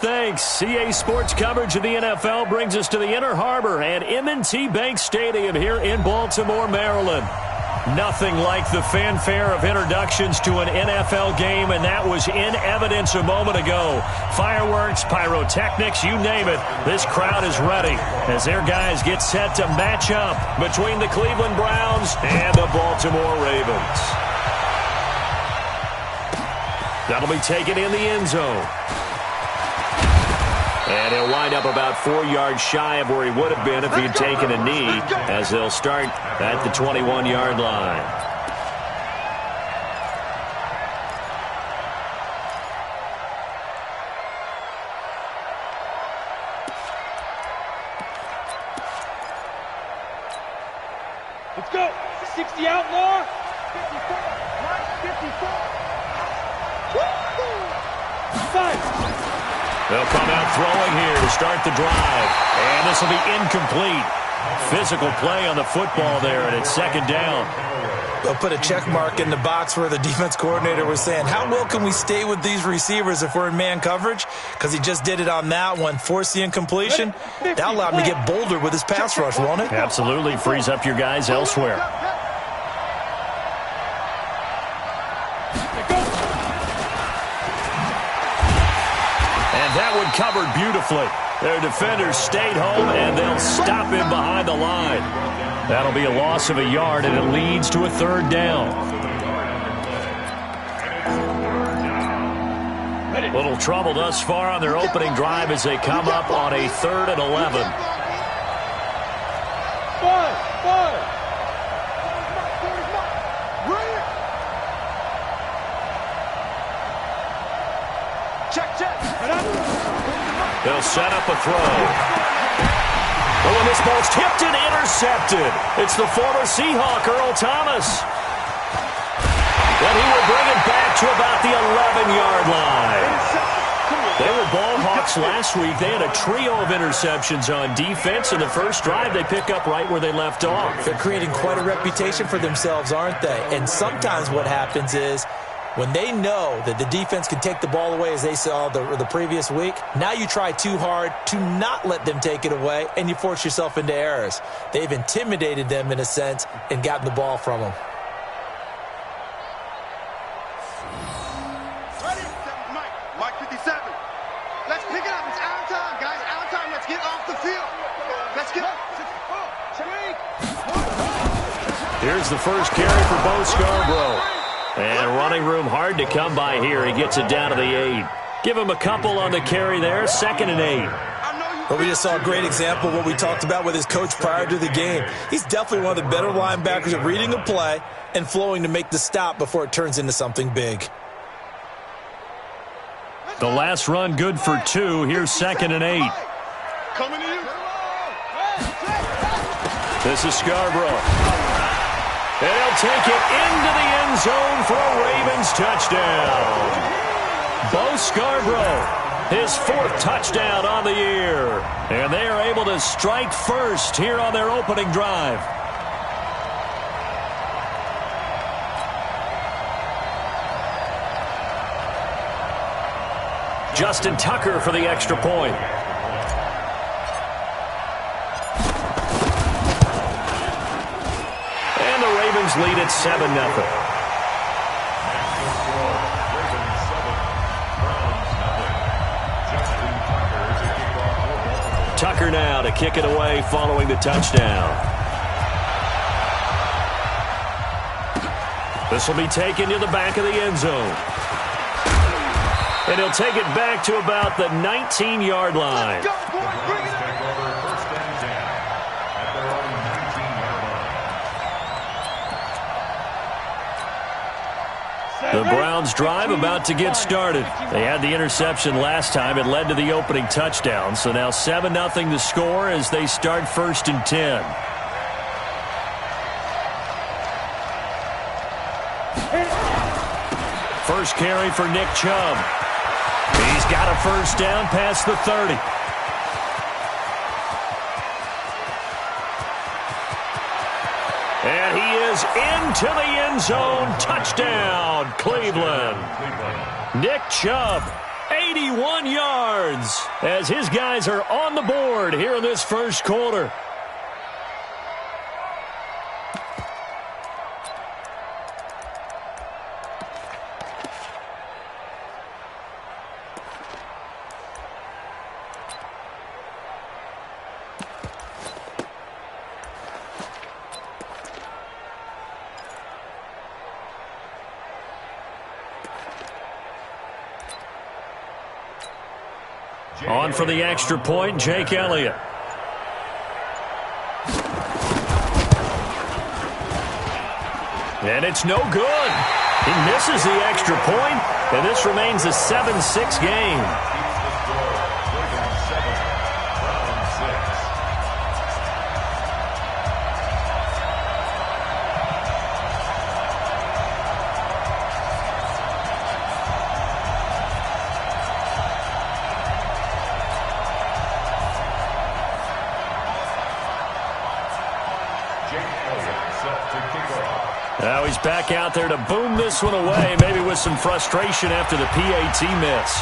Thanks. CA Sports coverage of the NFL brings us to the Inner Harbor and M&T Bank Stadium here in Baltimore, Maryland. Nothing like the fanfare of introductions to an NFL game, and that was in evidence a moment ago. Fireworks, pyrotechnics, you name it. This crowd is ready as their guys get set to match up between the Cleveland Browns and the Baltimore Ravens. That'll be taken in the end zone. And he'll wind up about 4 yards shy of where he would have been if he'd taken a knee, as they'll start at the 21-yard line. Let's go. 60 outlaw. 54. Right, 54. Five. They'll come out throwing here to start the drive. And this will be incomplete. Physical play on the football there, and it's second down. They'll put a check mark in the box where the defense coordinator was saying, how well can we stay with these receivers if we're in man coverage? Because he just did it on that one. Force the incompletion. That'll allow him to get bolder with his pass rush, won't it? Absolutely. Frees up your guys elsewhere. That one covered beautifully. Their defenders stayed home, and they'll stop him behind the line. That'll be a loss of a yard, and it leads to a third down. Little trouble thus far on their opening drive as they come up on a 3rd and 11. They'll set up a throw. Oh, and this ball's tipped and intercepted. It's the former Seahawk, Earl Thomas. And he will bring it back to about the 11-yard line. They were ball hawks last week. They had a trio of interceptions on defense. In the first drive, they pick up right where they left off. They're creating quite a reputation for themselves, aren't they? And sometimes what happens is, when they know that the defense can take the ball away, as they saw the previous week, now you try too hard to not let them take it away, and you force yourself into errors. They've intimidated them, in a sense, and gotten the ball from them. Ready? Mike 57. Let's pick it up. It's our time, guys. Our time. Let's get off the field. Let's get up. Here's the first carry for Bo Scarborough. And running room hard to come by here. He gets it down to the 8. Give him a couple on the carry there. 2nd and 8. But we just saw a great example of what we talked about with his coach prior to the game. He's definitely one of the better linebackers at reading a play and flowing to make the stop before it turns into something big. The last run good for 2. Here's 2nd and 8. Coming to you. This is Scarborough. And he'll take it into the end zone for a Ravens touchdown. Bo Scarborough, his 4th touchdown on the year. And they are able to strike first here on their opening drive. Justin Tucker for the extra point. Ravens lead at 7-0. Tucker now to kick it away following the touchdown. This will be taken to the back of the end zone. And he'll take it back to about the 19-yard line. The Browns drive about to get started. They had the interception last time. It led to the opening touchdown. So now 7-0 the score as they start 1st and 10. First carry for Nick Chubb. He's got a first down past the 30. And he is into the end zone. Touchdown, Cleveland. Nick Chubb, 81 yards as his guys are on the board here in this first quarter. On for the extra point, Jake Elliott. And it's no good. He misses the extra point, and this remains a 7-6 game. Now he's back out there to boom this one away, maybe with some frustration after the PAT miss.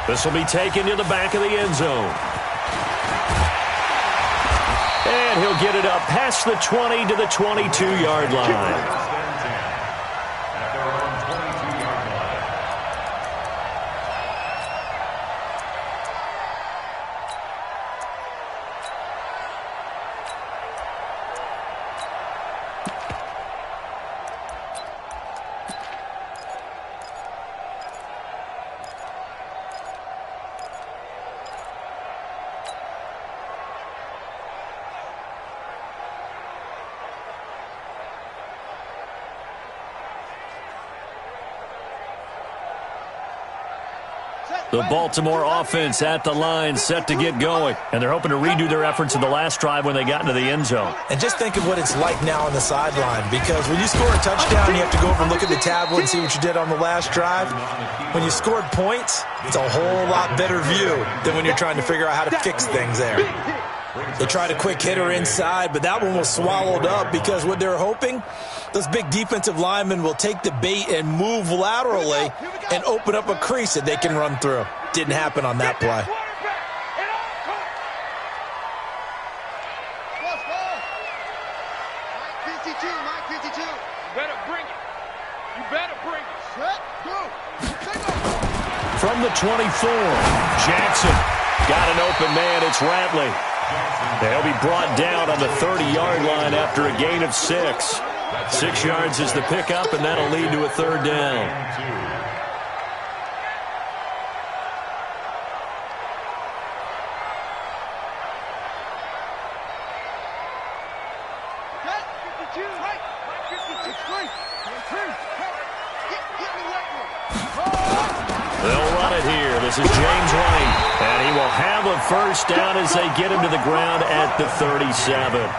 This will be taken to the back of the end zone. And he'll get it up past the 20 to the 22-yard line. The Baltimore offense at the line, set to get going. And they're hoping to redo their efforts in the last drive when they got into the end zone. And just think of what it's like now on the sideline, because when you score a touchdown, you have to go over and look at the tablet and see what you did on the last drive. When you scored points, it's a whole lot better view than when you're trying to figure out how to fix things there. They tried a quick hitter inside, but that one was swallowed up because what they're hoping, those big defensive linemen will take the bait and move laterally and open up a crease that they can run through. Didn't happen on that play. Mike 52. You better bring it. You better bring it. Set, go. From the 24, Jackson got an open man. It's Ratley. They'll be brought down on the 30-yard line after a gain of 6. 6 yards is the pickup, and that'll lead to a third down. They'll run it here. This is James White, and he will have a first down as they get him to the ground at the 37.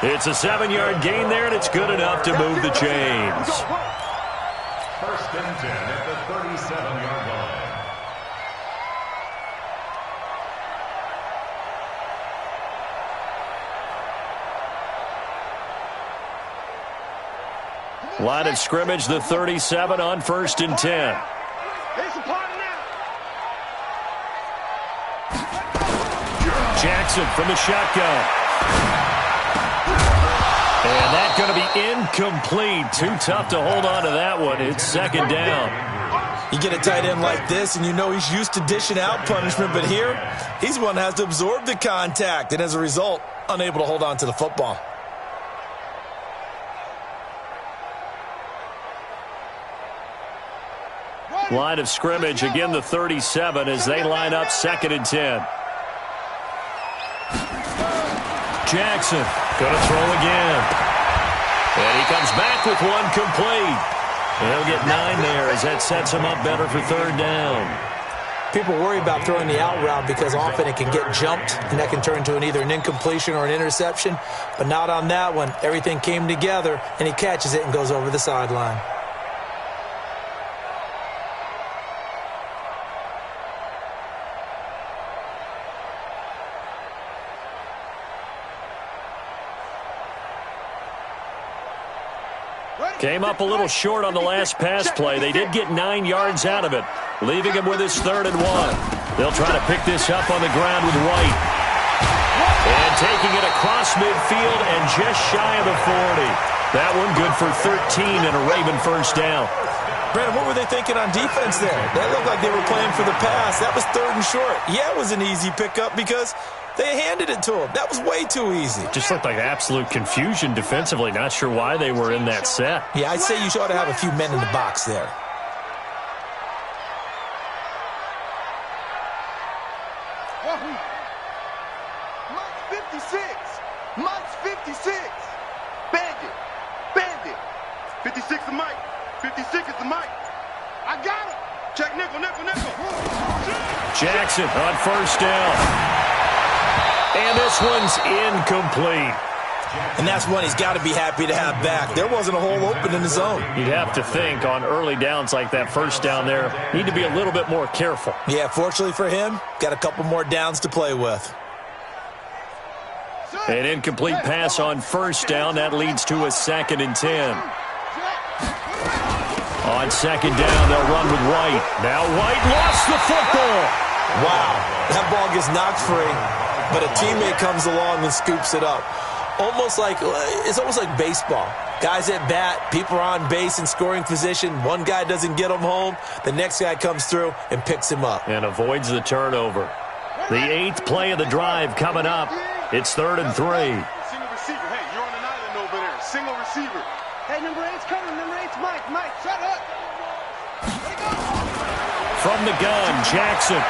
It's a 7-yard gain there, and it's good enough to move the chains. First and 10 at the 37-yard line. Line of scrimmage, the 37 on first and 10. Jackson from the shotgun. And that's going to be incomplete. Too tough to hold on to that one. It's second down. You get a tight end like this, and you know he's used to dishing out punishment, but here, he's the one that has to absorb the contact, and as a result, unable to hold on to the football. Line of scrimmage, again the 37 as they line up second and 10. Jackson going to throw again. And he comes back with one complete. And he'll get 9 there as that sets him up better for third down. People worry about throwing the out route because often it can get jumped, and that can turn into either an incompletion or an interception. But not on that one. Everything came together, and he catches it and goes over the sideline. Came up a little short on the last pass play. They did get 9 yards out of it, leaving him with his 3rd and 1. They'll try to pick this up on the ground with White. And taking it across midfield and just shy of the 40. That one good for 13 and a Raven first down. Brandon, what were they thinking on defense there? That looked like they were playing for the pass. That was 3rd and short. Yeah, it was an easy pickup because they handed it to him. That was way too easy. Just looked like absolute confusion defensively. Not sure why they were in that set. Yeah, I'd say you ought to have a few men in the box there. Mike's 56. Mike's 56. Bandit. Bandit. 56 is Mike. 56 is the Mike. I got him. Check nickel, nickel, nickel. Jackson on first down. And this one's incomplete. And that's one he's got to be happy to have back. There wasn't a hole open in the zone. You'd have to think on early downs like that first down there, need to be a little bit more careful. Yeah, fortunately for him, got a couple more downs to play with. An incomplete pass on first down. That leads to a 2nd and 10. On 2nd down, they'll run with White. Now White lost the football. Wow, that ball gets knocked free, but a teammate comes along and scoops it up. It's almost like baseball. Guys at bat, people are on base in scoring position. One guy doesn't get him home. The next guy comes through and picks him up. And avoids the turnover. The 8th play of the drive coming up. It's 3rd and 3. Single receiver. Hey, you're on an island over there. Single receiver. Hey, number 8's coming. Number 8's Mike. Mike, shut up. From the gun, Jackson.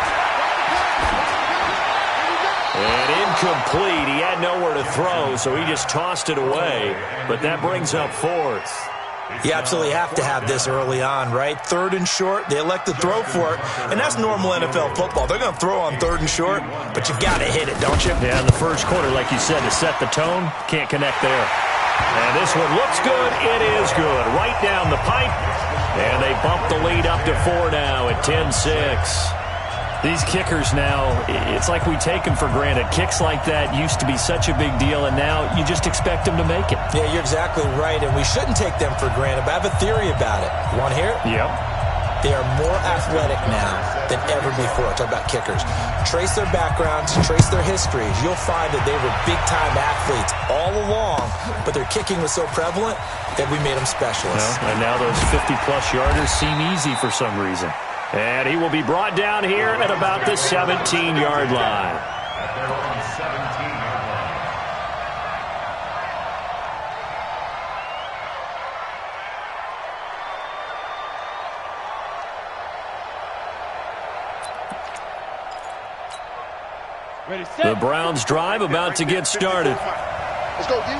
And incomplete. He had nowhere to throw, so he just tossed it away. But that brings up 4th. You absolutely have to have this early on, right? 3rd and short, they elect to throw for it, and that's normal NFL football. They're going to throw on 3rd and short, but you got to hit it, don't you? Yeah, in the first quarter, like you said, to set the tone, can't connect there. And this one looks good. It is good. Right down the pipe, and they bump the lead up to 4 now at 10-6. These kickers now, it's like we take them for granted. Kicks like that used to be such a big deal, and now you just expect them to make it. Yeah, you're exactly right, and we shouldn't take them for granted, but I have a theory about it. You want to hear it? Yep. They are more athletic now than ever before. Talk about kickers. Trace their backgrounds, trace their histories. You'll find that they were big-time athletes all along, but their kicking was so prevalent that we made them specialists. Well, and now those 50-plus yarders seem easy for some reason. And he will be brought down here at about the 17-yard line. At their own 17-yard line. Ready, set. The Browns drive about to get started. Let's go, D.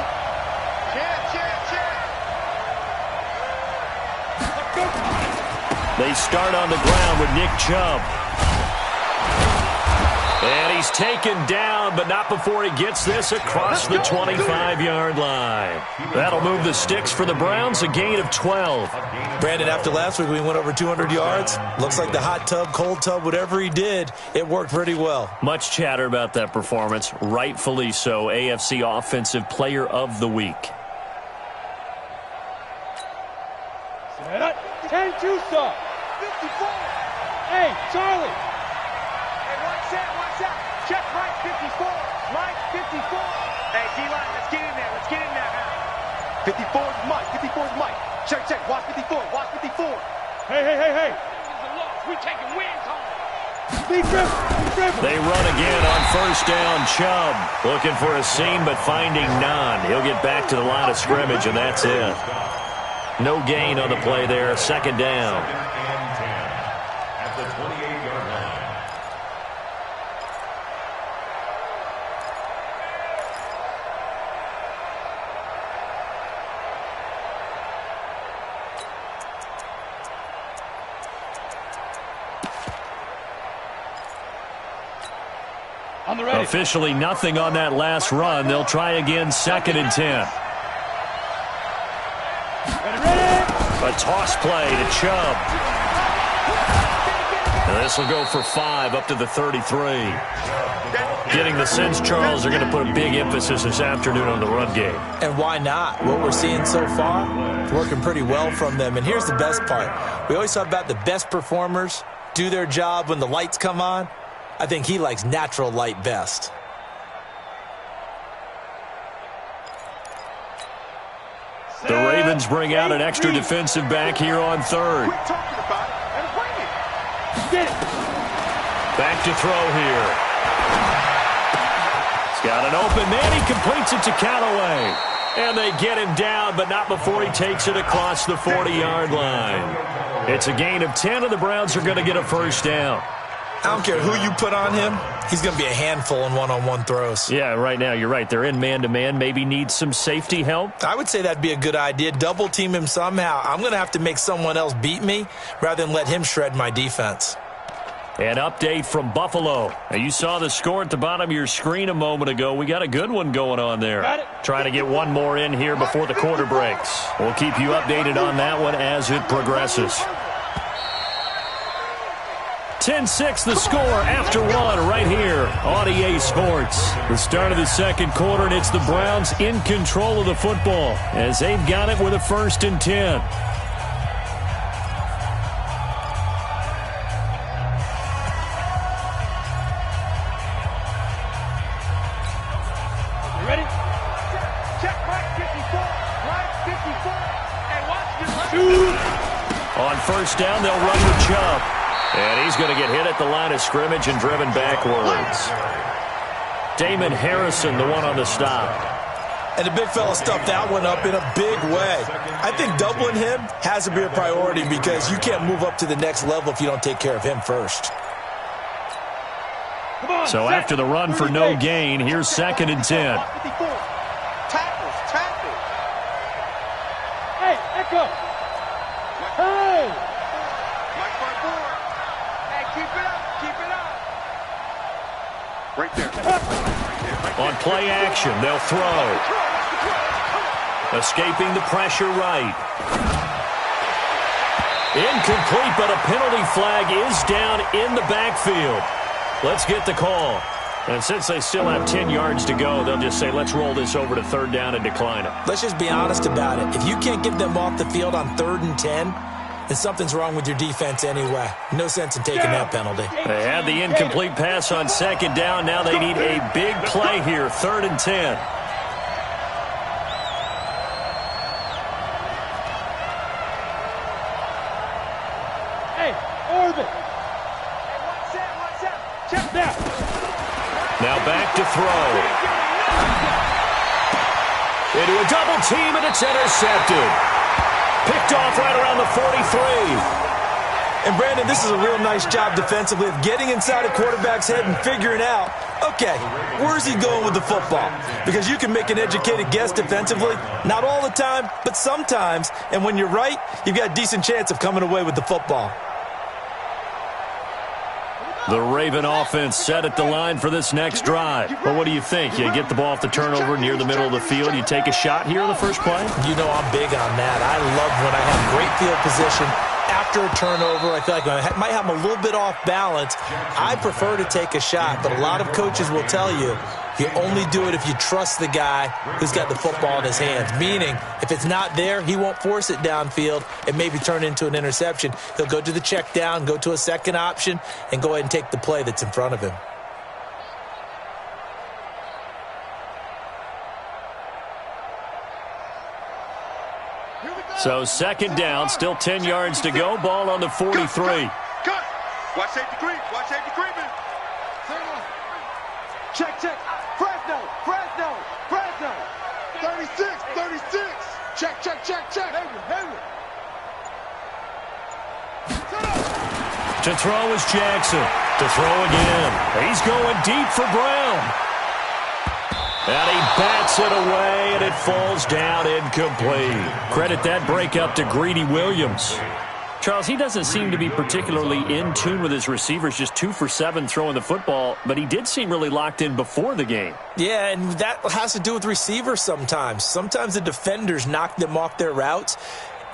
They start on the ground with Nick Chubb. And he's taken down, but not before he gets this across the 25-yard line. That'll move the sticks for the Browns, a gain of 12. Brandon, after last week we went over 200 yards. Looks like the hot tub, cold tub, whatever he did, it worked pretty well. Much chatter about that performance. Rightfully so. AFC Offensive Player of the Week. Set up. 10-2 stop. 54. Hey, Charlie. Hey, watch out. Check Mike 54. Mike 54. Hey, D-line, let's get in there. Let's get in there now. 54 is Mike. 54 is Mike. Check. Watch 54. Watch 54. Hey. We taking wins home. Be careful. They run again on first down. Chubb looking for a seam, but finding none. He'll get back to the line of scrimmage, and that's it. No gain on the play there. 2nd down. 2nd and 10 at the 28-yard line. On the ready. Officially nothing on that last run. They'll try again 2nd and 10. Ready. A toss play to Chubb. This will go for 5 up to the 33. Getting the sense, Charles, they're going to put a big emphasis this afternoon on the run game. And why not? What we're seeing so far, it's working pretty well from them. And here's the best part. We always talk about the best performers do their job when the lights come on. I think he likes natural light best. The Ravens bring out an extra defensive back here on third. Back to throw here. He's got an open man. He completes it to Callaway. And they get him down, but not before he takes it across the 40-yard line. It's a gain of 10, and the Browns are going to get a first down. I don't care who you put on him. He's going to be a handful in one-on-one throws. Yeah, right now, you're right. They're in man-to-man. Maybe need some safety help. I would say that'd be a good idea. Double team him somehow. I'm going to have to make someone else beat me rather than let him shred my defense. An update from Buffalo. Now, you saw the score at the bottom of your screen a moment ago. We got a good one going on there. Trying to get one more in here before the quarter breaks. We'll keep you updated on that one as it progresses. 10-6 the score after one right here on EA Sports. The start of the second quarter, and it's the Browns in control of the football as they've got it with a 1st and 10. Ready? Check right 54. Right 54. And watch this. On first down, they'll run with Chubb. And he's going to get hit at the line of scrimmage and driven backwards. Damon Harrison, the one on the stop. And the big fella stuffed that one up in a big way. I think doubling him has to be a priority because you can't move up to the next level if you don't take care of him first. So after the run for no gain, here's 2nd and 10. Tackles. Hey, Echo. Hey. Mike by 4. Hey, keep it up. Right there. On play action, they'll throw. Escaping the pressure right. Incomplete, but a penalty flag is down in the backfield. Let's get the call. And since they still have 10 yards to go, they'll just say, let's roll this over to 3rd down and decline it. Let's just be honest about it. If you can't get them off the field on 3rd and 10, then something's wrong with your defense anyway. No sense in taking that penalty. They had the incomplete pass on 2nd down. Now they need a big play here, 3rd and 10. Hey, Orbit. What's up? Check that. Now back to throw. Into a double team, and it's intercepted. Picked off right around the 43. And, Brandon, this is a real nice job defensively of getting inside a quarterback's head and figuring out, okay, where's he going with the football? Because you can make an educated guess defensively, not all the time, but sometimes. And when you're right, you've got a decent chance of coming away with the football. The Raven offense set at the line for this next drive. But what do you think? You get the ball off the turnover near the middle of the field. You take a shot here on the first play? You know I'm big on that. I love when I have great field position. After a turnover, I feel like I might have them a little bit off balance. I prefer to take a shot, but a lot of coaches will tell you only do it if you trust the guy who's got the football in his hands. Meaning, if it's not there, he won't force it downfield and maybe turn into an interception. He'll go to the check down, go to a second option, and go ahead and take the play that's in front of him. So 2nd down, still 10 yards to go. Ball on the 43. Cut. Watch safety creep. Creeping. Check. Fresno. 36. Check. Hayward. To throw is Jackson. To throw again. He's going deep for Brown. And he bats it away, and it falls down incomplete. Credit that breakup to Greedy Williams. Charles, he doesn't seem to be particularly in tune with his receivers, just 2 for 7 throwing the football, but he did seem really locked in before the game. Yeah, and that has to do with receivers sometimes. Sometimes the defenders knock them off their routes,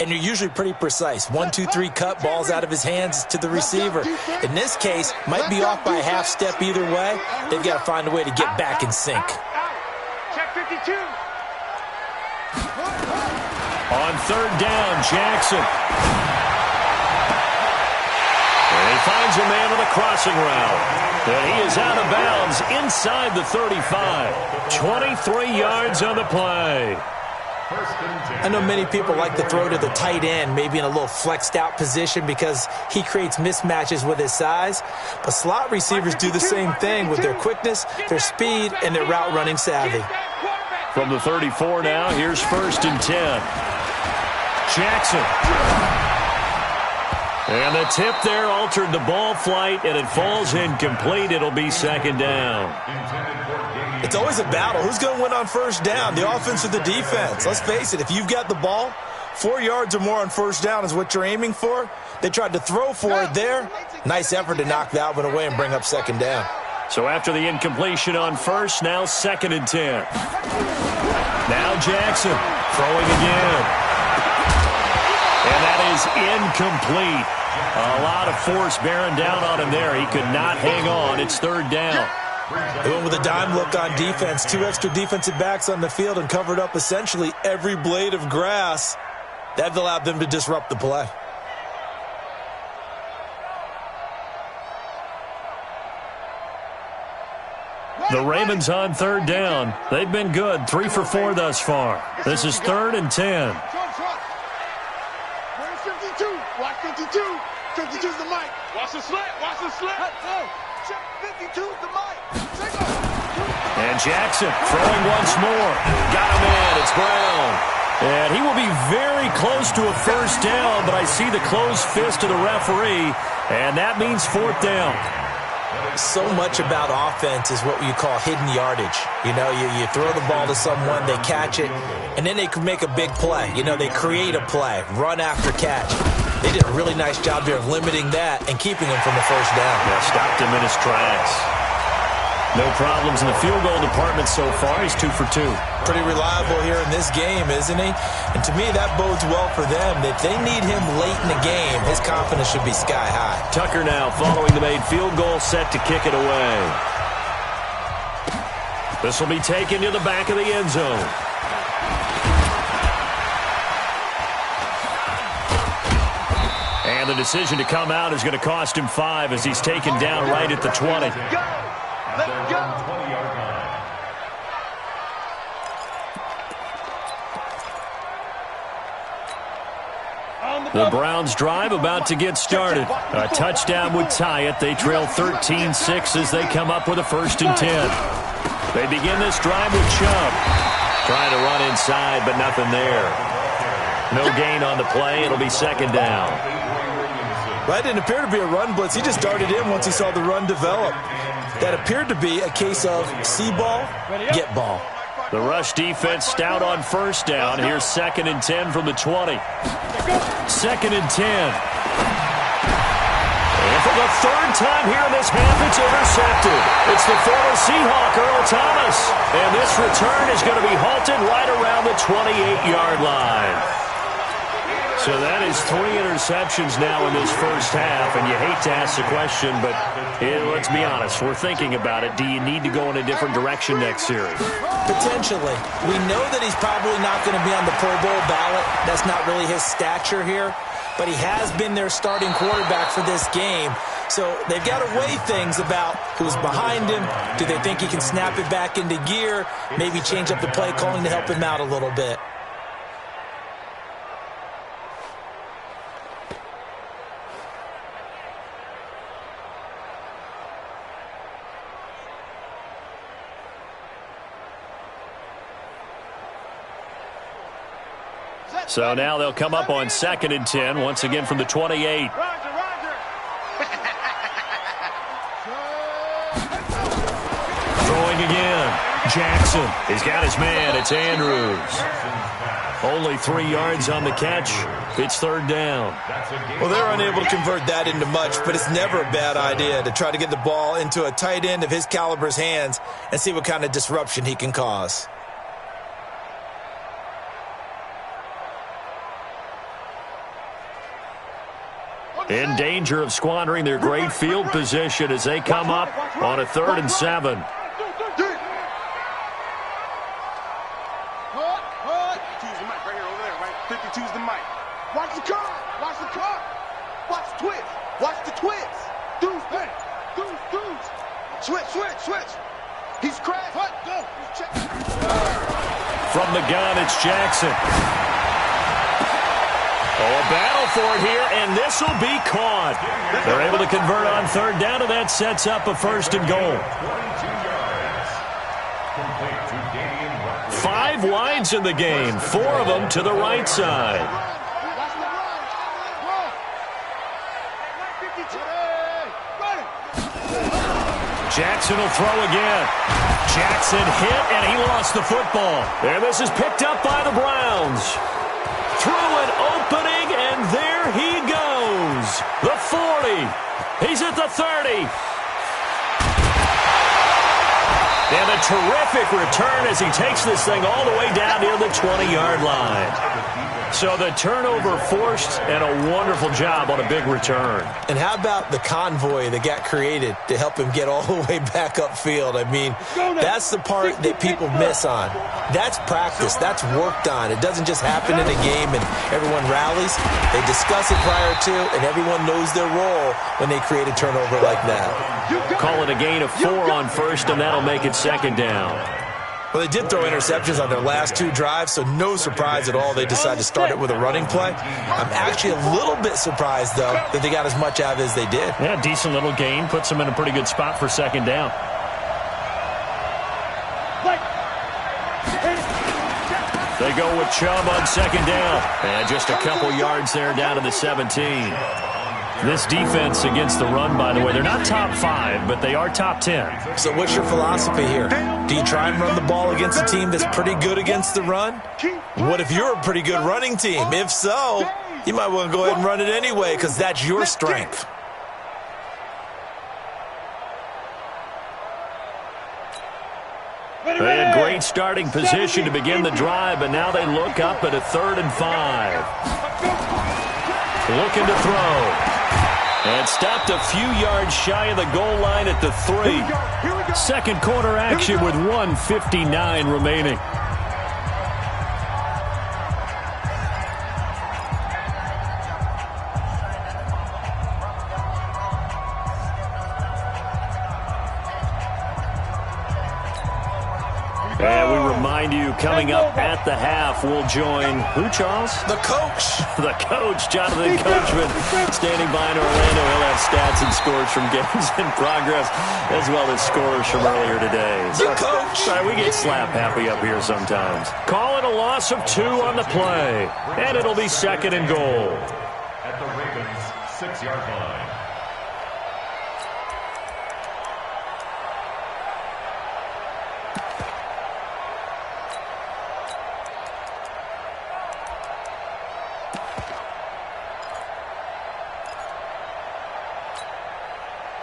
and you're usually pretty precise. 1, 2, 3 cut, balls out of his hands to the receiver. In this case, might be off by a half step either way. They've got to find a way to get back in sync. Check 52. On third down, Jackson. And he finds a man on a crossing route. And he is out of bounds inside the 35. 23 yards on the play. I know many people like to throw to the tight end, maybe in a little flexed out position because he creates mismatches with his size. But slot receivers do the same thing with their quickness, their speed, and their route running savvy. From the 34 now, here's 1st and 10. Jackson. And the tip there altered the ball flight, and it falls incomplete. It'll be 2nd down. It's always a battle. Who's going to win on 1st down, the offense or the defense? Let's face it, if you've got the ball, 4 yards or more on 1st down is what you're aiming for. They tried to throw for it there. Nice effort to knock that one away and bring up 2nd down. So after the incompletion on 1st, now 2nd and 10. Now Jackson throwing again. And that is incomplete. A lot of force bearing down on him there. He could not hang on. It's 3rd down. They went with a dime look on defense. 2 extra defensive backs on the field and covered up essentially every blade of grass. That allowed them to disrupt the play. The Ravens on 3rd down. They've been good. 3 for 4 thus far. This is 3rd and 10. Where's 52? Watch 52. 52's the mic. Watch the slant. Watch the slant. Check 52's the mic. And Jackson throwing once more. Got him in. It's Brown. And he will be very close to a 1st down, but I see the closed fist of the referee, and that means 4th down. So much about offense is what you call hidden yardage. You know, you throw the ball to someone, they catch it, and then they can make a big play. You know, they create a play, run after catch. They did a really nice job there of limiting that and keeping him from the 1st down. Yeah, stopped him in his tracks. No problems in the field goal department so far. He's 2 for 2. Pretty reliable here in this game, isn't he? And to me, that bodes well for them. If they need him late in the game, his confidence should be sky high. Tucker now following the made field goal, set to kick it away. This will be taken to the back of the end zone. And the decision to come out is going to cost him 5 as he's taken down right at the 20. Let's go. The Browns drive about to get started. A touchdown would tie it. They trail 13-6 as they come up with a 1st and 10. They begin this drive with Chubb. Trying to run inside, but nothing there. No gain on the play. It'll be 2nd down. That didn't appear to be a run blitz. He just darted in once he saw the run develop. That appeared to be a case of see ball, get ball. The rush defense stout on 1st down. Here's 2nd and 10 from the 20. 2nd and 10. And for the 3rd time here in this half, it's intercepted. It's the former Seahawk, Earl Thomas. And this return is going to be halted right around the 28-yard line. So that is 3 interceptions now in this 1st half, and you hate to ask the question, but let's be honest, we're thinking about it. Do you need to go in a different direction next series? Potentially. We know that he's probably not going to be on the Pro Bowl ballot. That's not really his stature here, but he has been their starting quarterback for this game. So they've got to weigh things about who's behind him. Do they think he can snap it back into gear? Maybe change up the play calling to help him out a little bit. So now they'll come up on 2nd and 10, once again from the 28. Throwing again. Jackson. He's got his man. It's Andrews. Only 3 yards on the catch. It's 3rd down. Well, they're unable to convert that into much, but it's never a bad idea to try to get the ball into a tight end of his caliber's hands and see what kind of disruption he can cause. in danger of squandering their great field position as they come up on a 3rd and 7. Choose the mic right here, over there, right? 52's the mic. Watch the car. Watch the car. Watch the twist. Watch the twist. Deuce, hey. Deuce. Switch. He's crashed. Go. From the gun, it's Jackson. Oh, a battle for it here, and this will be caught. They're able to convert on 3rd down, and that sets up a 1st and goal. 5 wides in the game, 4 of them to the right side. Jackson will throw again. Jackson hit, and he lost the football. And this is picked up by the Browns. Through an opening, and there he goes. The 40. He's at the 30. And a terrific return as he takes this thing all the way down near the 20-yard line. So the turnover forced, and a wonderful job on a big return. And how about the convoy that got created to help him get all the way back upfield? I mean, that's the part that people miss on. That's practice. That's worked on. It doesn't just happen in a game and everyone rallies. They discuss it prior to, and everyone knows their role when they create a turnover like that. Call it a gain of 4 on 1st, and that'll make it 2nd down. Well, they did throw interceptions on their last 2 drives, so no surprise at all they decided to start it with a running play. I'm actually a little bit surprised, though, that they got as much out of it as they did. Yeah, decent little gain. Puts them in a pretty good spot for 2nd down. They go with Chubb on 2nd down. And just a couple yards there down to the 17. This defense against the run, by the way, they're not top 5, but they are top 10. So what's your philosophy here? Do you try and run the ball against a team that's pretty good against the run? What if you're a pretty good running team? If so, you might want to go ahead and run it anyway because that's your strength. They had great starting position to begin the drive, but now they look up at a 3rd and 5. Looking to throw. And stopped a few yards shy of the goal line at the 3. Second quarter action with 1:59 remaining. And we remind you, coming up at the half, we'll join who, Charles? The coach. The coach, Jonathan Coachman, standing by in Orlando. He'll have stats and scores from games in progress, as well as scores from earlier today. The coach. Sorry, we get slap happy up here sometimes. Call it a loss of 2 on the play, and it'll be 2nd and goal. At the Ravens' 6-yard line.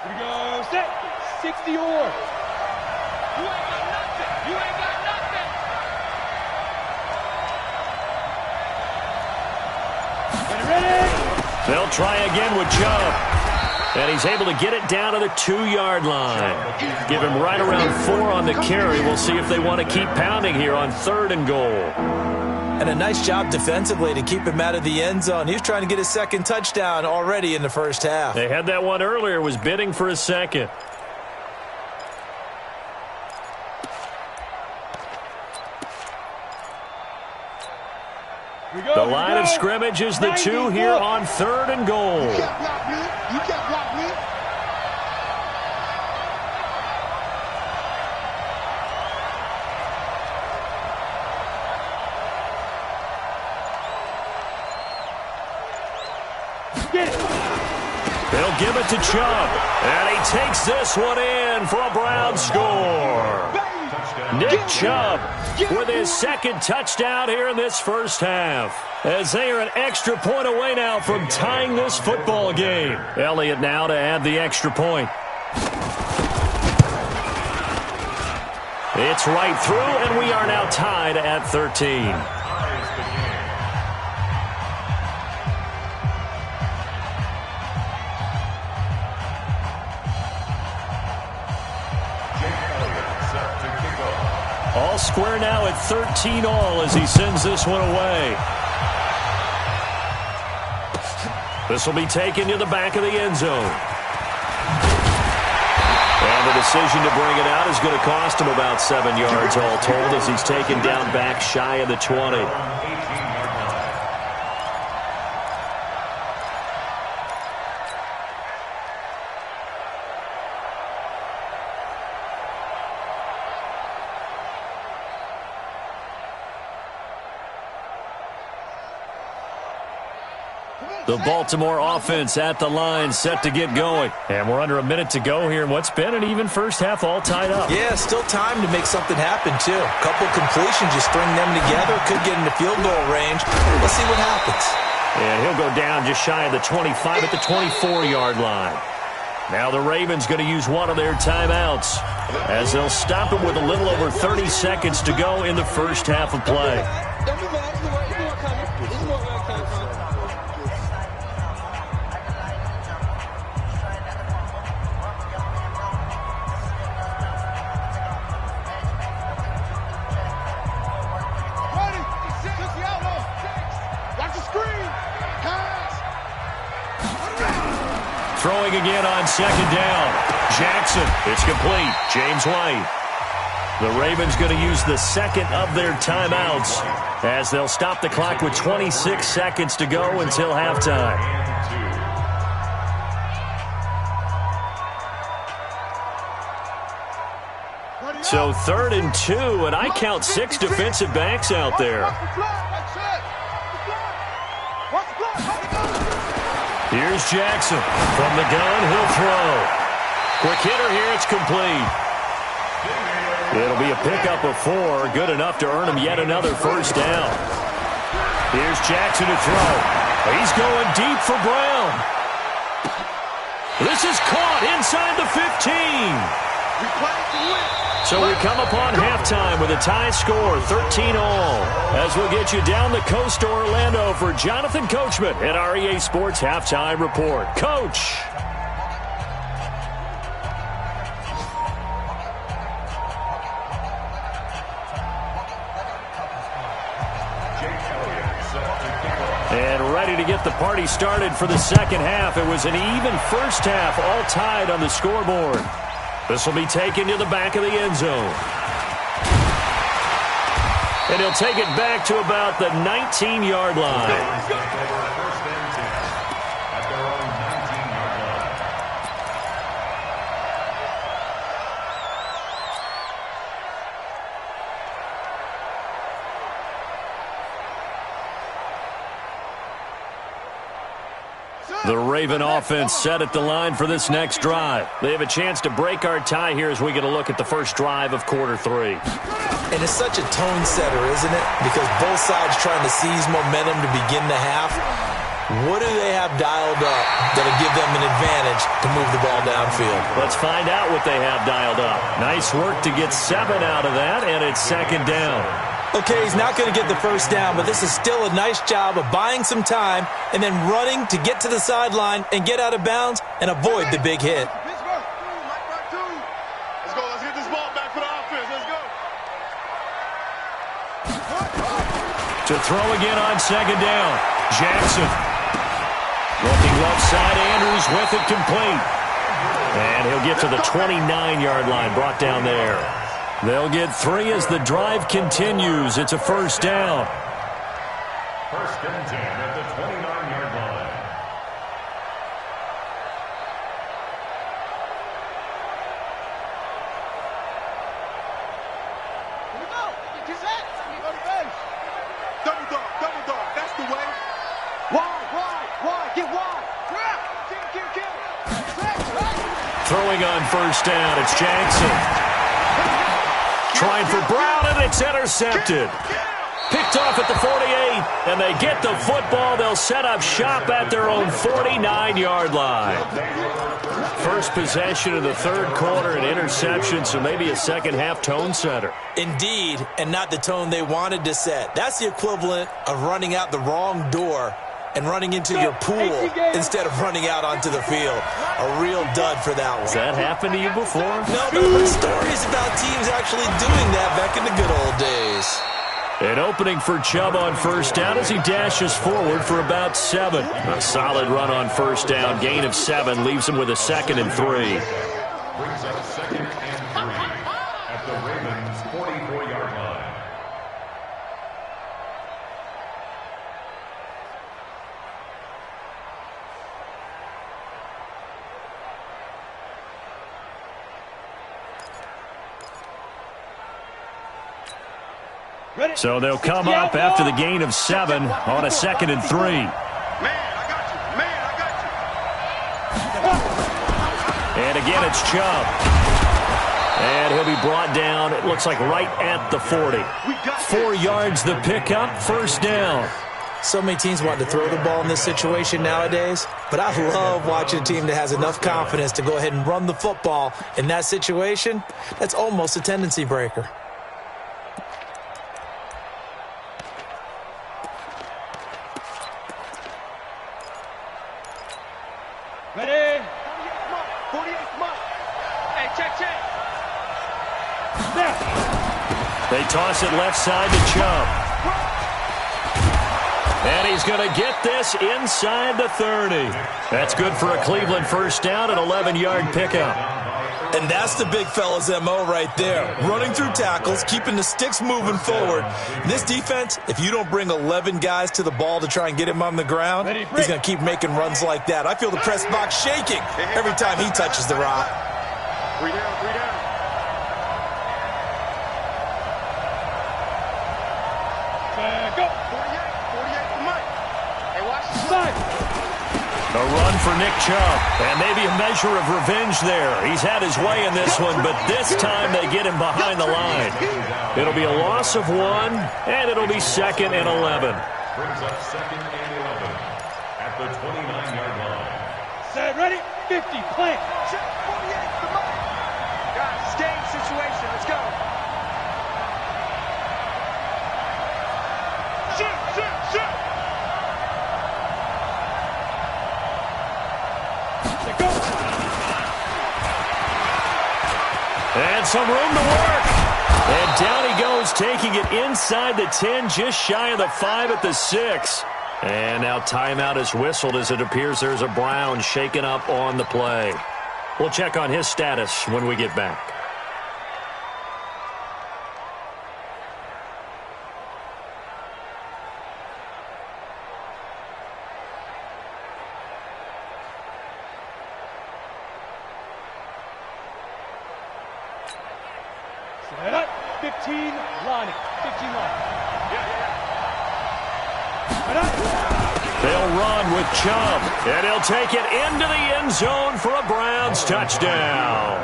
Here we go, set, 60 or. You ain't got nothing. You ain't got nothing. Ready? They'll try again with Chubb. And he's able to get it down to the 2-yard line. Give him right around 4 on the carry. We'll see if they want to keep pounding here on 3rd and goal. And a nice job defensively to keep him out of the end zone. He was trying to get his 2nd touchdown already in the first half. They had that one earlier, was bidding for a 2nd. The line of scrimmage is the 2 here on 3rd and goal. You can't block me. You can't block me. They'll give it to Chubb. And he takes this one in for a Brown score. Nick Chubb with his 2nd touchdown here in this first half. As they are an extra point away now from tying this football game. Elliott now to add the extra point. It's right through, and we are now tied at 13. All square now at 13 all as he sends this one away. This will be taken to the back of the end zone. And the decision to bring it out is going to cost him about 7 yards all told as he's taken down back shy of the 20. The Baltimore offense at the line, set to get going. And we're under a minute to go here in what's been an even first half, all tied up. Yeah, still time to make something happen, too. A couple completions, you string them together, could get into field goal range. Let's see what happens. And he'll go down just shy of the 25 at the 24-yard line. Now the Ravens going to use one of their timeouts as they'll stop it with a little over 30 seconds to go in the first half of play. Throwing again on second down. Jackson, it's complete. James White. The Ravens going to use the second of their timeouts as they'll stop the clock with 26 seconds to go until halftime. So 3rd and 2, and I count 6 defensive backs out there. Here's Jackson. From the gun, he'll throw. Quick hitter here, it's complete. It'll be a pickup of 4, good enough to earn him yet another first down. Here's Jackson to throw. He's going deep for Brown. This is caught inside the 15. So we come upon halftime with a tie score, 13 all, as we'll get you down the coast to Orlando for Jonathan Coachman at our EA Sports Halftime Report. Coach. And ready to get the party started for the second half. It was an even first half, all tied on the scoreboard. This will be taken to the back of the end zone. And he'll take it back to about the 19-yard line. The Raven offense set at the line for this next drive. They have a chance to break our tie here as we get a look at the first drive of quarter 3. And it's such a tone setter, isn't it? Because both sides trying to seize momentum to begin the half. What do they have dialed up that'll give them an advantage to move the ball downfield? Let's find out what they have dialed up. Nice work to get 7 out of that, and it's second down. Okay, he's not going to get the first down, but this is still a nice job of buying some time and then running to get to the sideline and get out of bounds and avoid the big hit. Let's go. Let's get this ball back for the offense. Let's go. To throw again on second down. Jackson. Looking left side, Andrews with it complete. And he'll get to the 29-yard line, brought down there. They'll get 3 as the drive continues. It's a first down. First and 10 at the 29-yard line. Here we go. Get set. Go to base. Double dog. That's the way. Wide. Get wide. Throwing on first down, it's Jackson. Trying for Brown, and it's intercepted. Picked off at the 48, and they get the football. They'll set up shop at their own 49-yard line. First possession of the third quarter, an interception, so maybe a second-half tone setter. Indeed, and not the tone they wanted to set. That's the equivalent of running out the wrong door and running into your pool instead of running out onto the field. A real dud for that one. Has that happened to you before? No, but I've heard stories about teams actually doing that back in the good old days. An opening for Chubb on first down as he dashes forward for about 7. A solid run on first down. Gain of 7 leaves him with a 2nd and 3. Brings up 2nd and 3 at the Ravens' 44-yard line. So they'll come up after the gain of 7 on a 2nd and 3. Man, I got you. Man, I got you. And again, it's Chubb. And he'll be brought down, it looks like right at the 40. 4 yards the pickup, first down. So many teams want to throw the ball in this situation nowadays, but I love watching a team that has enough confidence to go ahead and run the football. In that situation, that's almost a tendency breaker. Ready? 48th month. Hey, check. They toss it left side to Chubb. And he's going to get this inside the 30. That's good for a Cleveland first down, an 11-yard pickup. And that's the big fella's MO right there. Running through tackles, keeping the sticks moving forward. This defense, if you don't bring 11 guys to the ball to try and get him on the ground, he's going to keep making runs like that. I feel the press box shaking every time he touches the rock. 3 down, 3 down. Go. 48 for Mike. Hey, watch the Side. A run for Nick Chubb, and maybe a measure of revenge there. He's had his way in this one, but this time they get him behind the line. It'll be a loss of 1, and it'll be 2nd and 11. Brings up 2nd and 11 at the 29-yard line. Set, ready? 50, plant. check. 48 for Mike. Guys, game situation. Let's go. Shoot. Let go. And some room to work. And down he goes, taking it inside the 10, just shy of the 5 at the 6. And now timeout is whistled as it appears there's a Brown shaken up on the play. We'll check on his status when we get back. Set up. 15, lining. 15 line. They'll run with Chubb, and he'll take it into the end zone for a Browns touchdown.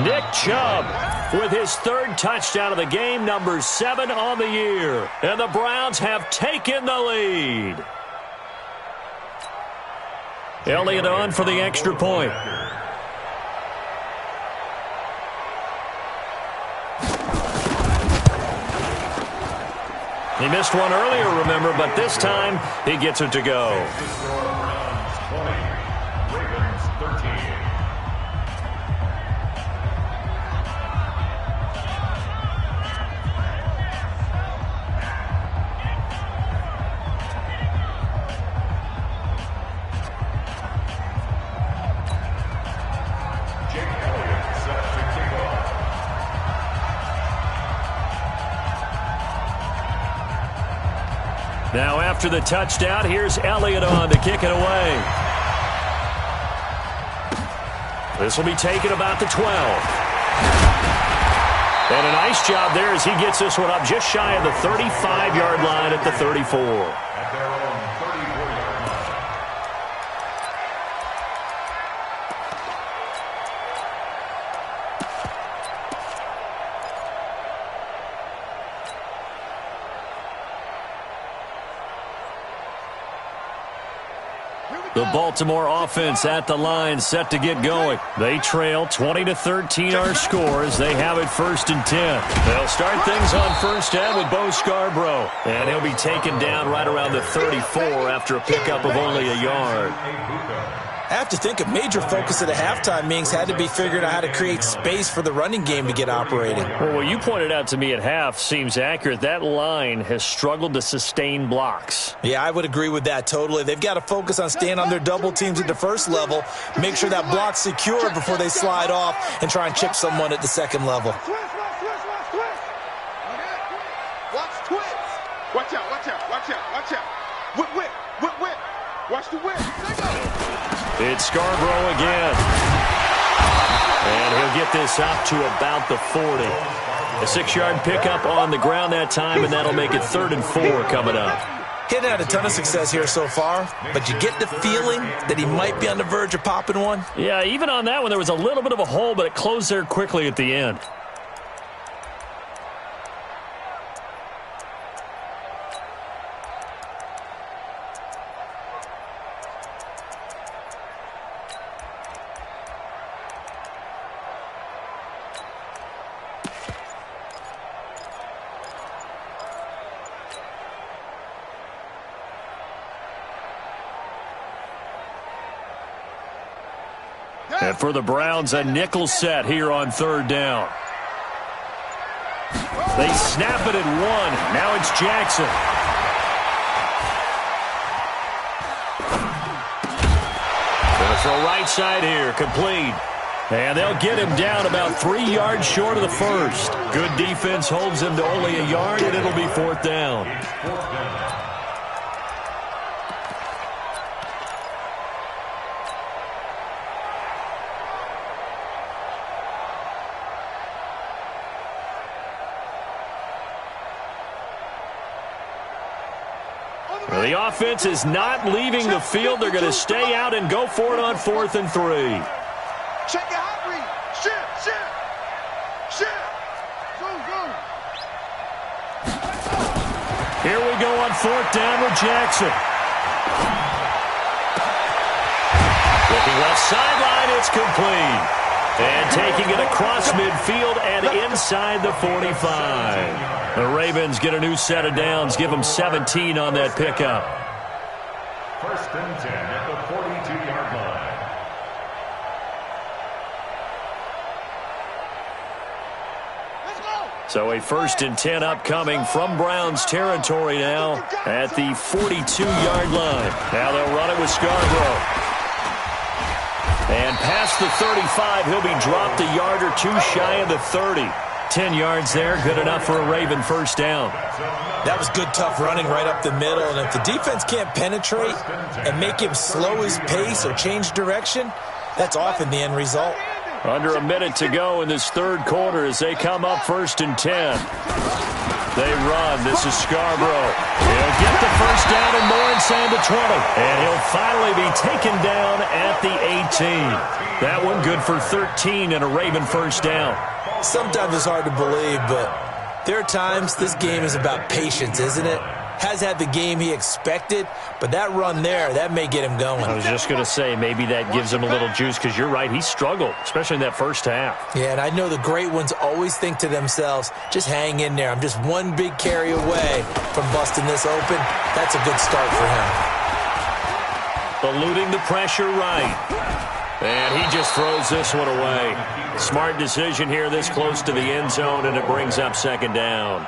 Nick Chubb with his 3rd touchdown of the game, number 7 on the year. And the Browns have taken the lead. Elliott on for the extra point. He missed one earlier, remember, but this time he gets it to go. Browns 20, Ravens 13. Jake Elliott set to kick off. Now after the touchdown, here's Elliott on to kick it away. This will be taken about the 12. And a nice job there as he gets this one up just shy of the 35-yard line at the 34. At their own 34-yard line. The Baltimore offense at the line, set to get going. They trail 20-13 our score as they have it 1st and 10. They'll start things on first down with Bo Scarborough. And he'll be taken down right around the 34 after a pickup of only a yard. I have to think a major focus of the halftime meetings had to be figuring out how to create space for the running game to get operating. Well, what you pointed out to me at half seems accurate. That line has struggled to sustain blocks. Yeah, I would agree with that totally. They've got to focus on staying on their double teams at the first level, make sure that block's secure before they slide off and try and chip someone at the second level. Watch twist. Watch out, watch out, watch out, watch out. Whip, whip, whip, whip. Watch the whip. It's Scarborough again. And he'll get this up to about the 40. A 6-yard pickup on the ground that time, and that'll make it 3rd and 4 coming up. He hadn't had a ton of success here so far, but you get the feeling that he might be on the verge of popping one. Yeah, even on that one, there was a little bit of a hole, but it closed there quickly at the end. And for the Browns, a nickel set here on 3rd down. They snap it at 1. Now it's Jackson. Gonna throw right side here, complete. And they'll get him down about 3 yards short of the first. Good defense holds him to only a yard, and it'll be 4th down. The offense is not leaving the field. They're going to stay out and go for it on 4th and 3. Check your hot read. Shift, shift. Shift. Go. Here we go on 4th down with Jackson. Looking left sideline, it's complete. And taking it across midfield and inside the 45. The Ravens get a new set of downs, give them 17 on that pickup. 1st and 10 at the 42-yard line. So a 1st and 10 upcoming from Browns territory now at the 42-yard line. Now they'll run it with Scarborough. And past the 35, he'll be dropped a yard or 2 shy of the 30. 10 yards there, good enough for a Raven 1st down. That was good, tough running right up the middle. And if the defense can't penetrate and make him slow his pace or change direction, that's often the end result. Under a minute to go in this 3rd quarter as they come up 1st and 10. They run. This is Scarborough. He'll get the 1st down and more inside the 20. And he'll finally be taken down at the 18. That one good for 13 and a Raven 1st down. Sometimes it's hard to believe, but there are times this game is about patience, isn't it? Has had the game he expected, but that run there, that may get him going. I was just going to say, maybe that gives him a little juice, because you're right, he struggled, especially in that 1st half. Yeah, and I know the great ones always think to themselves, just hang in there. I'm just one big carry away from busting this open. That's a good start for him. Eluding the pressure right. And he just throws this one away. Smart decision here this close to the end zone, and it brings up 2nd down.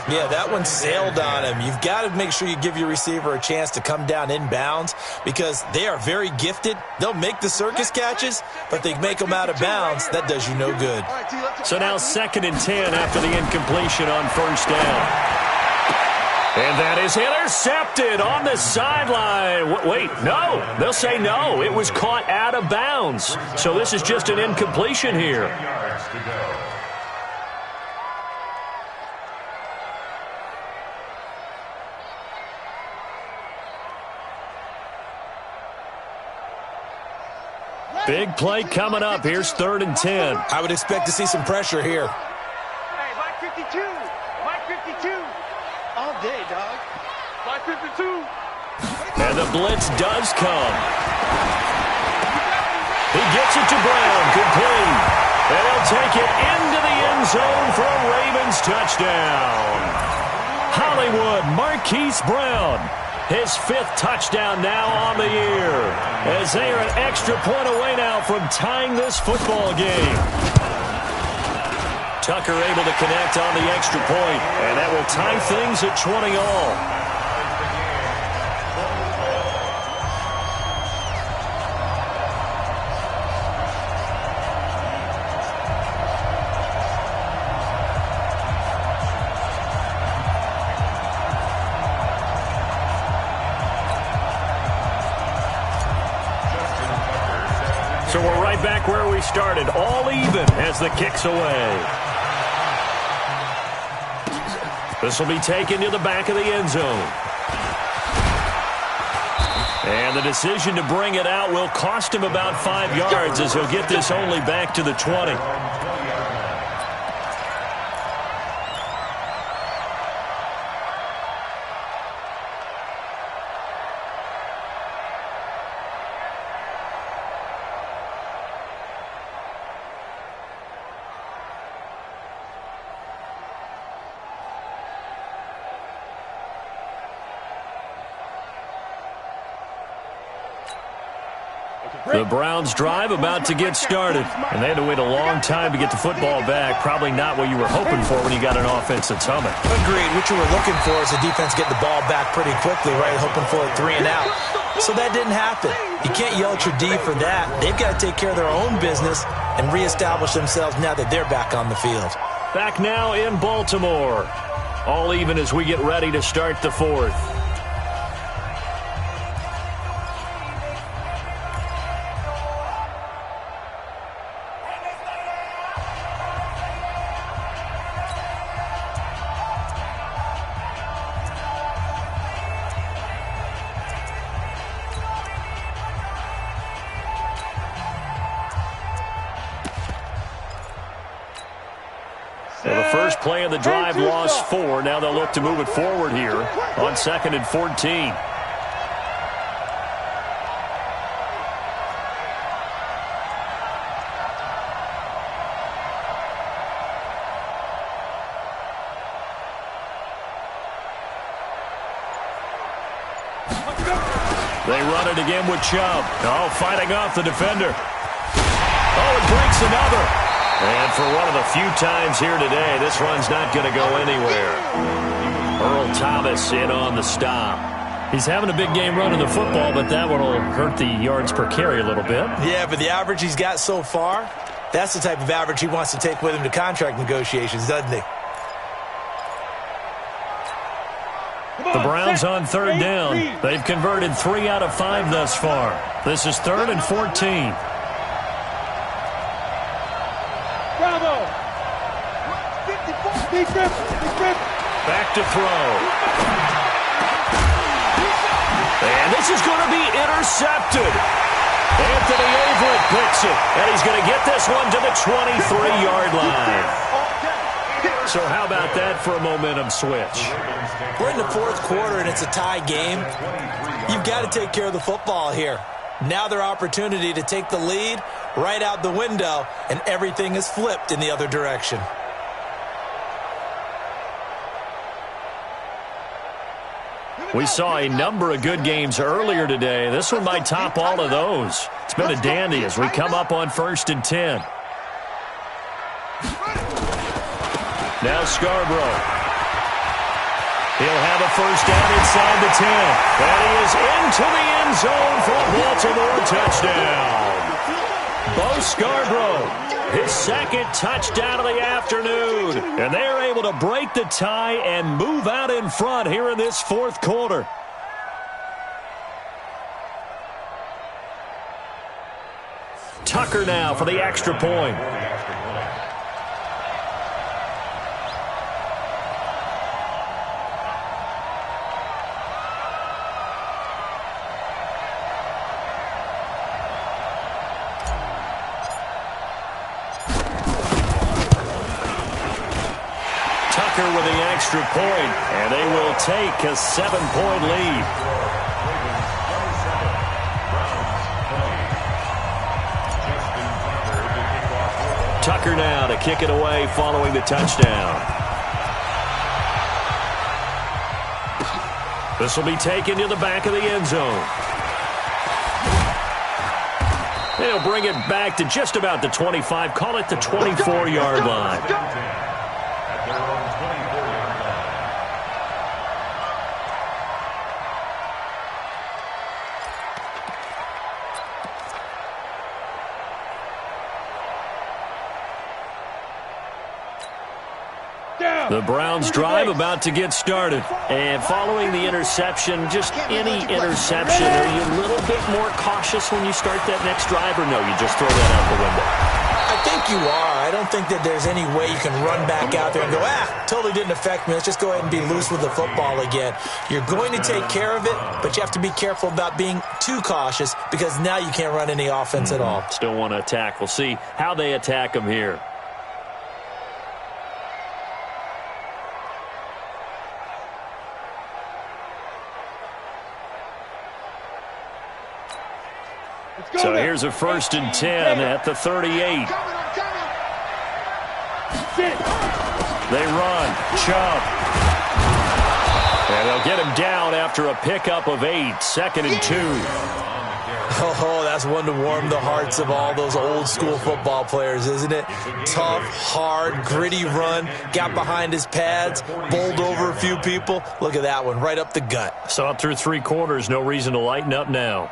Yeah, that one sailed on him. You've got to make sure you give your receiver a chance to come down inbounds because they are very gifted. They'll make the circus catches, but if they make them out of bounds, that does you no good. So now 2nd and 10 after the incompletion on 1st down. And that is intercepted on the sideline. Wait, no. They'll say no. It was caught out of bounds. So this is just an incompletion here. Big play coming up. Here's 3rd and 10. I would expect to see some pressure here. Hey, Mike 52. Mike 52. All day, dog. Mike 52. And the blitz does come. He gets it to Brown, complete. And he'll take it into the end zone for a Ravens touchdown. Hollywood Marquise Brown. His 5th touchdown now on the year, as they are an extra point away now from tying this football game. Tucker able to connect on the extra point, and that will tie things at 20 all. So we're right back where we started, all even as the kick's away. This will be taken to the back of the end zone. And the decision to bring it out will cost him about 5 yards, as he'll get this only back to the 20. The Browns drive about to get started, and they had to wait a long time to get the football back. Probably not what you were hoping for when you got an offense that's humming. Agreed. What you were looking for is the defense getting the ball back pretty quickly, right? Hoping for a 3 and out. So that didn't happen. You can't yell at your D for that. They've got to take care of their own business and reestablish themselves now that they're back on the field. Back now in Baltimore. All even as we get ready to start the 4th. Well, the first play of the drive lost 4. Now they'll look to move it forward here on 2nd and 14. They run it again with Chubb. Oh, fighting off the defender. Oh, it breaks another. And for one of the few times here today, this run's not going to go anywhere. Earl Thomas in on the stop. He's having a big game running the football, but that one will hurt the yards per carry a little bit. Yeah, but the average he's got so far, that's the type of average he wants to take with him to contract negotiations, doesn't he? The Browns on 3rd down. They've converted 3 out of 5 thus far. This is 3rd and 14. Bravo! Back to throw. And this is going to be intercepted. Anthony Averett picks it, and he's going to get this one to the 23-yard line. So how about that for a momentum switch? We're in the 4th quarter, and it's a tie game. You've got to take care of the football here. Now their opportunity to take the lead right out the window, and everything is flipped in the other direction. We saw a number of good games earlier today. This one might top all of those. It's been a dandy as we come up on 1st and 10. Now Scarborough. He'll have a first down inside the 10. And he is into the end zone for a Baltimore touchdown. Bo Scarborough, his 2nd touchdown of the afternoon. And they're able to break the tie and move out in front here in this 4th quarter. Tucker now for the extra point. With the extra point, and they will take a 7-point lead. Tucker now to kick it away following the touchdown. This will be taken to the back of the end zone. They'll bring it back to just about the 25. Call it the 24-yard line. At their own 24-yard line. The Browns drive about to get started. And following the interception, just any interception, are you a little bit more cautious when you start that next drive, or no, you just throw that out the window? I think you are. I don't think that there's any way you can run back out there and go, totally didn't affect me. Let's just go ahead and be loose with the football again. You're going to take care of it, but you have to be careful about being too cautious because now you can't run any offense at all. Still want to attack. We'll see how they attack them here. So here's a 1st and 10 at the 38. They run. Chubb. And they'll get him down after a pickup of 8. 2nd and 2. Oh, that's one to warm the hearts of all those old school football players, isn't it? Tough, hard, gritty run. Got behind his pads. Bowled over a few people. Look at that one. Right up the gut. Saw it through 3 quarters. No reason to lighten up now.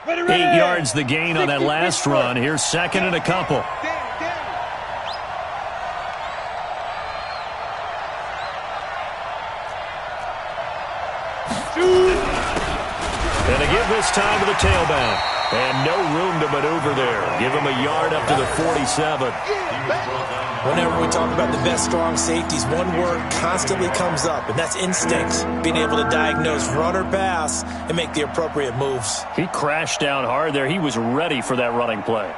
Ready. 8 yards the gain on that last run. Here's 2nd and a couple. And to give this time to the tailback. And no room to maneuver there. Give him a yard up to the 47. Whenever we talk about the best strong safeties, one word constantly comes up, and that's instincts. Being able to diagnose run or pass and make the appropriate moves. He crashed down hard there. He was ready for that running play.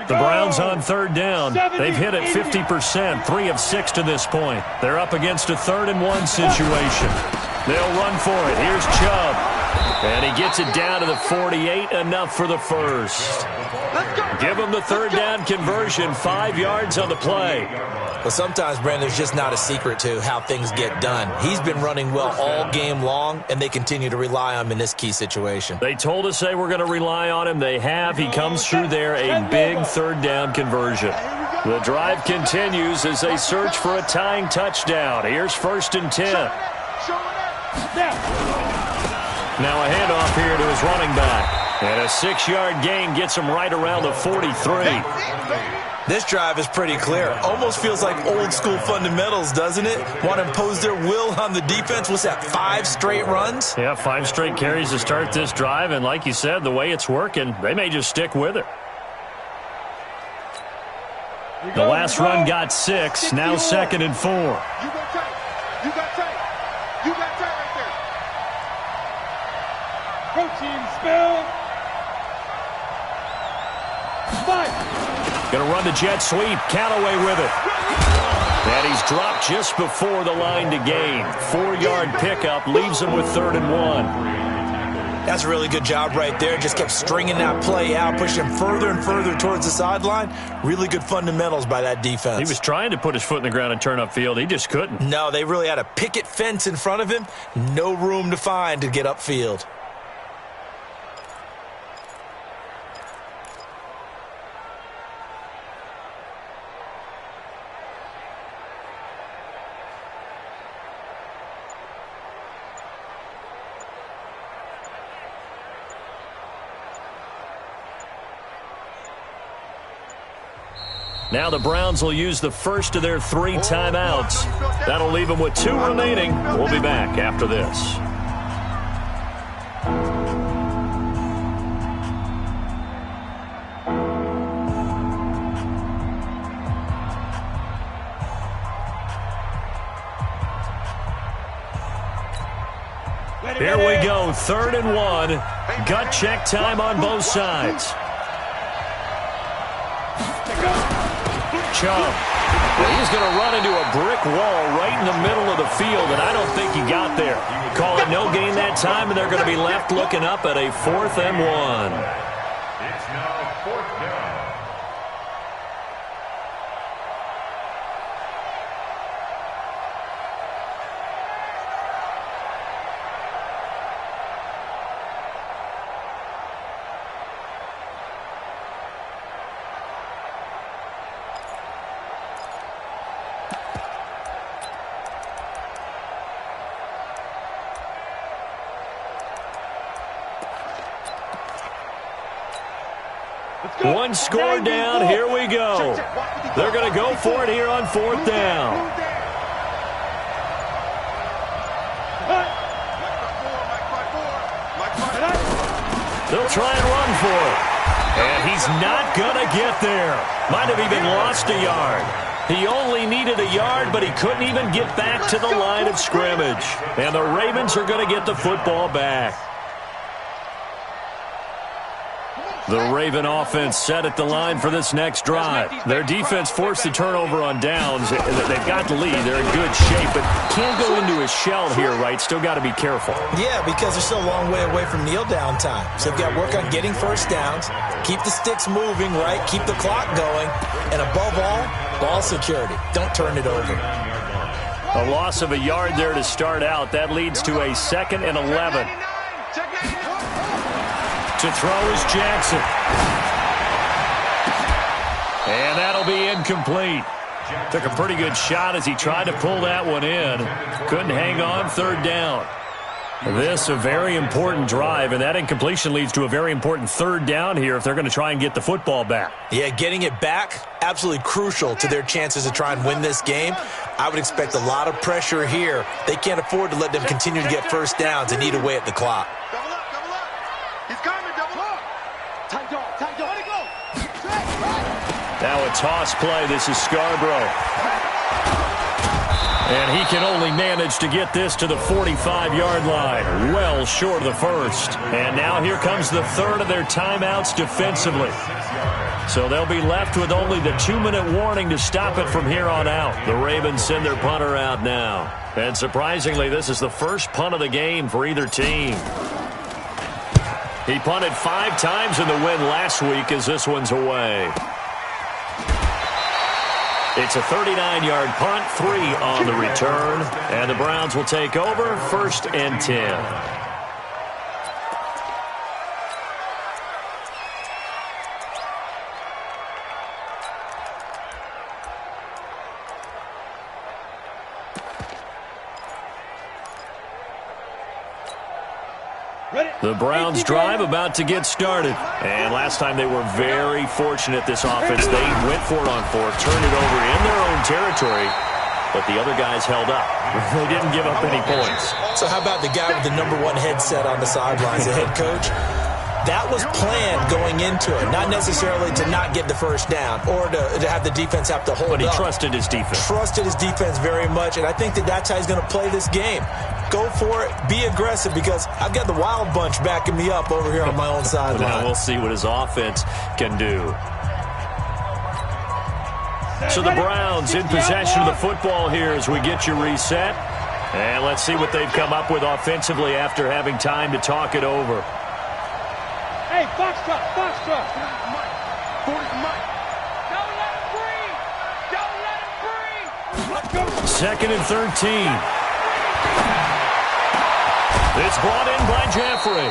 The Browns on 3rd down. They've hit it 50%, 3 of 6 to this point. They're up against a 3rd and 1 situation. They'll run for it. Here's Chubb. And he gets it down to the 48, enough for the first. Give him the 3rd down conversion, 5 yards on the play. Well, sometimes, Brandon, there's just not a secret to how things get done. He's been running well all game long, and they continue to rely on him in this key situation. They told us they were going to rely on him. They have. He comes through there, a big 3rd down conversion. The drive continues as they search for a tying touchdown. Here's 1st and 10. Now a handoff here to his running back. And a 6-yard gain gets him right around the 43. This drive is pretty clear. Almost feels like old school fundamentals, doesn't it? Want to impose their will on the defense. What's that, 5 straight runs? Yeah, 5 straight carries to start this drive. And like you said, the way it's working, they may just stick with it. The last run got 6. Now 2nd and 4. You got tight. You got tight. You got tight right there. Protein spill. 5. Going to run the jet sweep. Callaway with it. And he's dropped just before the line to gain. 4-yard pickup leaves him with 3rd and 1. That's a really good job right there. Just kept stringing that play out, pushing him further and further towards the sideline. Really good fundamentals by that defense. He was trying to put his foot in the ground and turn upfield. He just couldn't. No, they really had a picket fence in front of him. No room to find to get upfield. Now the Browns will use the first of their 3 timeouts. That'll leave them with 2 remaining. We'll be back after this. Here we go, 3rd and 1. Gut check time on both sides. Chubb And he's going to run into a brick wall right in the middle of the field, and I don't think he got there. Call it no gain that time, and they're going to be left looking up at a 4th and 1. It's now 4th down. One score down, here we go. They're going to go for it here on 4th down. They'll try and run for it. And he's not going to get there. Might have even lost a yard. He only needed a yard, but he couldn't even get back to the line of scrimmage. And the Ravens are going to get the football back. The Raven offense set at the line for this next drive. Their defense forced the turnover on downs. They've got the lead. They're in good shape, but can't go into a shell here, right? Still got to be careful. Yeah, because they're still a long way away from kneel down time. So they've got to work on getting first downs, keep the sticks moving, right? Keep the clock going, and above all, ball security. Don't turn it over. A loss of a yard there to start out. That leads to a 2nd and 11. To throw is Jackson. And that'll be incomplete. Took a pretty good shot as he tried to pull that one in. Couldn't hang on, 3rd down. This a very important drive, and that incompletion leads to a very important 3rd down here if they're going to try and get the football back. Yeah, getting it back, absolutely crucial to their chances to try and win this game. I would expect a lot of pressure here. They can't afford to let them continue to get first downs and eat away at the clock. Double up, double up. He's coming, double up. Tight dog, let it go. Now a toss play. This is Scarborough. And he can only manage to get this to the 45-yard line. Well short of the first. And now here comes the 3rd of their timeouts defensively. So they'll be left with only the 2-minute warning to stop it from here on out. The Ravens send their punter out now. And surprisingly, this is the first punt of the game for either team. He punted 5 times in the win last week as this one's away. It's a 39-yard punt, 3 on the return, and the Browns will take over, 1st and 10. The Browns drive about to get started. And last time they were very fortunate, this offense. They went for it on 4th, turned it over in their own territory, but the other guys held up. They didn't give up any points. So how about the guy with the #1 headset on the sidelines, the head coach? That was planned going into it, not necessarily to not get the first down or to have the defense have to hold up. But he trusted his defense. Trusted his defense very much, and I think that's how he's going to play this game. Go for it. Be aggressive because I've got the wild bunch backing me up over here on my own sideline. Now we'll see what his offense can do. So the Browns in possession of the football here as we get you reset. And let's see what they've come up with offensively after having time to talk it over. Hey, Foxtrot. 40's Mike. Don't let him breathe. Let's go. 2nd and 13. It's brought in by Jeffrey.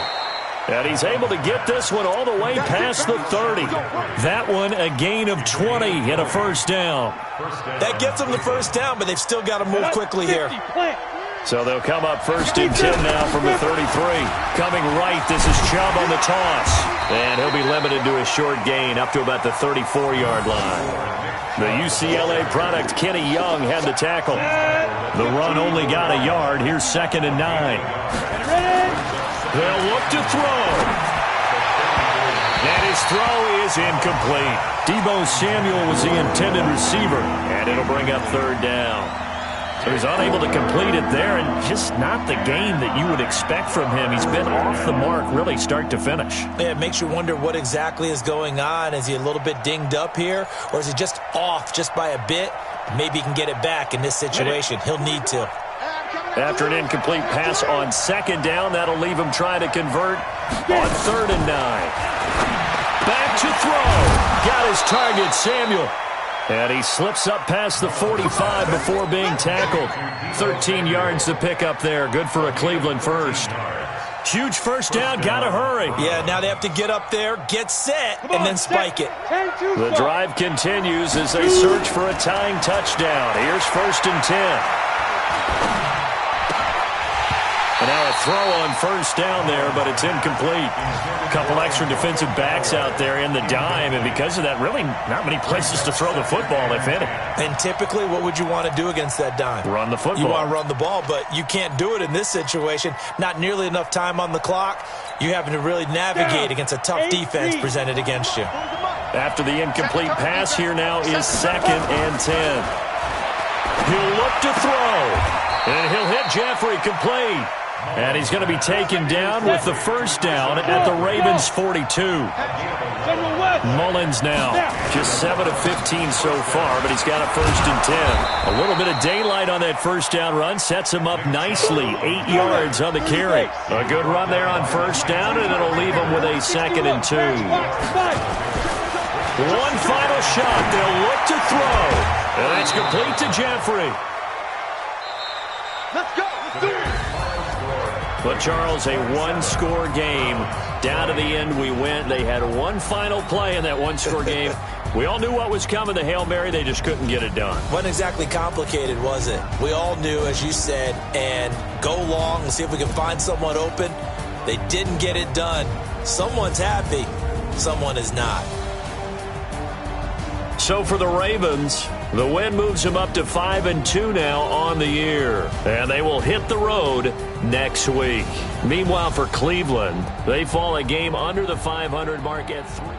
And he's able to get this one all the way past the 30. That one a gain of 20 and a 1st down. That gets them the first down, but they've still got to move quickly here. So they'll come up 1st and 10 now from the 33. Coming right, this is Chubb on the toss. And he'll be limited to a short gain up to about the 34-yard line. The UCLA product, Kenny Young, had the tackle. The run only got a yard. Here's 2nd and 9. They'll look to throw. And his throw is incomplete. Deebo Samuel was the intended receiver. And it'll bring up 3rd down. So he's unable to complete it there, and just not the game that you would expect from him. He's been off the mark really start to finish. Yeah, it makes you wonder what exactly is going on. Is he a little bit dinged up here, or is he just off just by a bit? Maybe he can get it back in this situation. He'll need to. After an incomplete pass on second down, that'll leave him trying to convert on 3rd and 9. Back to throw. Got his target, Samuel. And he slips up past the 45 before being tackled. 13 yards to pick up there. Good for a Cleveland first. Huge first down. Got to hurry. Yeah, now they have to get up there, get set, and then spike it. The drive continues as they search for a tying touchdown. Here's 1st and 10. And now a throw on 1st down there, but it's incomplete. A couple extra defensive backs out there in the dime, and because of that, really not many places to throw the football, if any. And typically, what would you want to do against that dime? Run the football. You want to run the ball, but you can't do it in this situation. Not nearly enough time on the clock. You having to really navigate against a tough defense presented against you. After the incomplete pass, here now is 2nd and 10. He'll look to throw, and he'll hit Jeffrey complete. And he's going to be taken down with the first down at the Ravens' 42. Mullins now just 7 of 15 so far, but he's got a 1st and 10. A little bit of daylight on that first down run sets him up nicely. 8 yards on the carry. A good run there on 1st down, and it'll leave him with a 2nd and 2. One final shot. They'll look to throw. And it's complete to Jeffrey. Let's go. Let's do it. But, Charles, a one-score game. Down to the end we went. They had one final play in that one-score game. We all knew what was coming, the Hail Mary. They just couldn't get it done. Wasn't exactly complicated, was it? We all knew, as you said, and go long and see if we can find someone open. They didn't get it done. Someone's happy. Someone is not. So for the Ravens, the win moves them up to 5-2 now on the year. And they will hit the road next week. Meanwhile, for Cleveland, they fall a game under the 500 mark at 3.